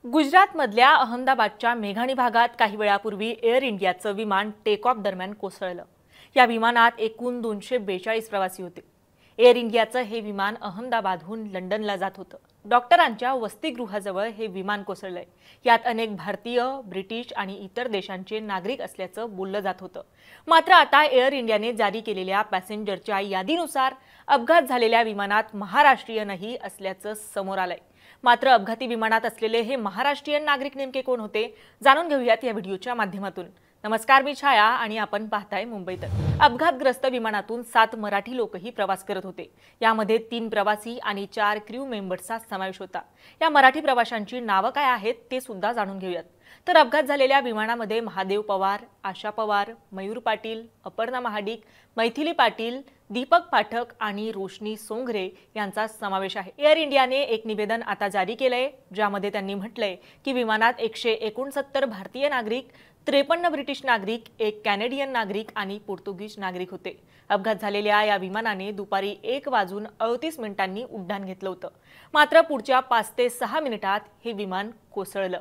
गुजरातमधल्या अहमदाबादच्या मेघाणी भागात काही वेळापूर्वी एअर इंडियाचं विमान टेक ऑफ दरम्यान कोसळलं। या विमानात एकूण 242 प्रवासी होते। एअर इंडियाचं हे विमान अहमदाबादहून लंडनला जात होतं। डॉक्टरांच्या वसतिगृहाजवळ हे विमान कोसळलंय। यात अनेक भारतीय, ब्रिटिश आणि इतर देशांचे नागरिक असल्याचं बोललं जात होतं। मात्र आता एअर इंडियाने जारी केलेल्या पॅसेंजरच्या यादीनुसार अपघात झालेल्या विमानात महाराष्ट्रीयनही असल्याचं समोर आलंय। मात्र अपघाती विमानात असलेले हे महाराष्ट्रीयन नागरिक नेमके कोण होते, जाणून घेऊयात या व्हिडिओच्या माध्यमातून। नमस्कार, मी छाया आणि आपण पाहताय मुंबई तक। अपघातग्रस्त विमानातून 7 मराठी लोकही प्रवास करत होते। यामध्ये 3 प्रवासी आणि 4 क्रू मेंबर्सचा समावेश होता। या मराठी प्रवाशांची नावं काय आहेत ते सुद्धा जाणून घेऊयात। तर अपघात झालेल्या विमानामध्ये महादेव पवार, आशा पवार, मयूर पाटील, अपर्णा महाडिक, मैथिली पाटील, दीपक पाठक आणि रोशनी सोंगरे यांचा समावेश आहे। एअर इंडियाने एक निवेदन आता जारी केलंय, ज्यामध्ये त्यांनी म्हटलंय की विमानात 169 भारतीय नागरिक, 53 ब्रिटिश नागरिक, 1 कॅनेडियन नागरिक आणि पोर्तुगीज नागरिक होते। अपघात झालेल्या या विमानाने दुपारी 1:38 उड्डाण घेतलं होतं। मात्र पुढच्या 5 ते 6 मिनिटात हे विमान कोसळलं।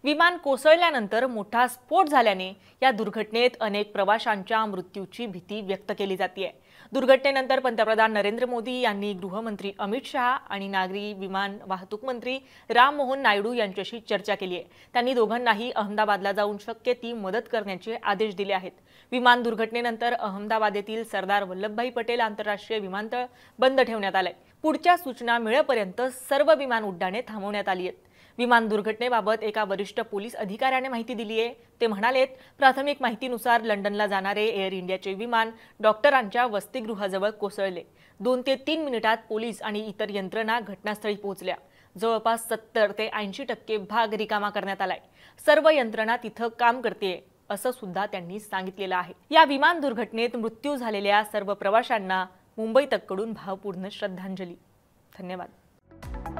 विमान कोसळल्यानंतर मोठा स्फोट झाल्याने या दुर्घटनेत अनेक प्रवाशांच्या मृत्यूची भीती व्यक्त केली जाते। दुर्घटनेनंतर पंतप्रधान नरेंद्र मोदी यांनी गृहमंत्री अमित शहा आणि नागरी विमान वाहतूक मंत्री राम मोहन नायडू यांच्याशी चर्चा केली आहे। त्यांनी दोघांनाही अहमदाबादला जाऊन शक्य ती मदत करण्याचे आदेश दिले आहेत। विमान दुर्घटनेनंतर अहमदाबाद येथील सरदार वल्लभभाई पटेल आंतरराष्ट्रीय विमानतळ बंद ठेवण्यात आले। पुढच्या सूचना मिळेपर्यंत सर्व विमान उड्डाणे थांबवण्यात आली आहेत। विमान दुर्घटनेबाबत एका वरिष्ठ पोलीस अधिकाऱ्याने माहिती दिली आहे। ते म्हणालेत, प्राथमिक माहितीनुसार लंडनला जाणारे एअर इंडियाचे विमान डॉक्टरांच्या वसतिगृहाजवळ कोसळले। 2 ते 3 मिनिटात पोलीस आणि इतर यंत्रणा घटनास्थळी पोहोचल्या। जवळपास 70 ते 80% भाग रिकामा करण्यात आलाय। सर्व यंत्रणा तिथं काम करतेय असं सुद्धा त्यांनी सांगितलेलं आहे। या विमान दुर्घटनेत मृत्यू झालेल्या सर्व प्रवाशांना मुंबई तककडून भावपूर्ण श्रद्धांजली। धन्यवाद।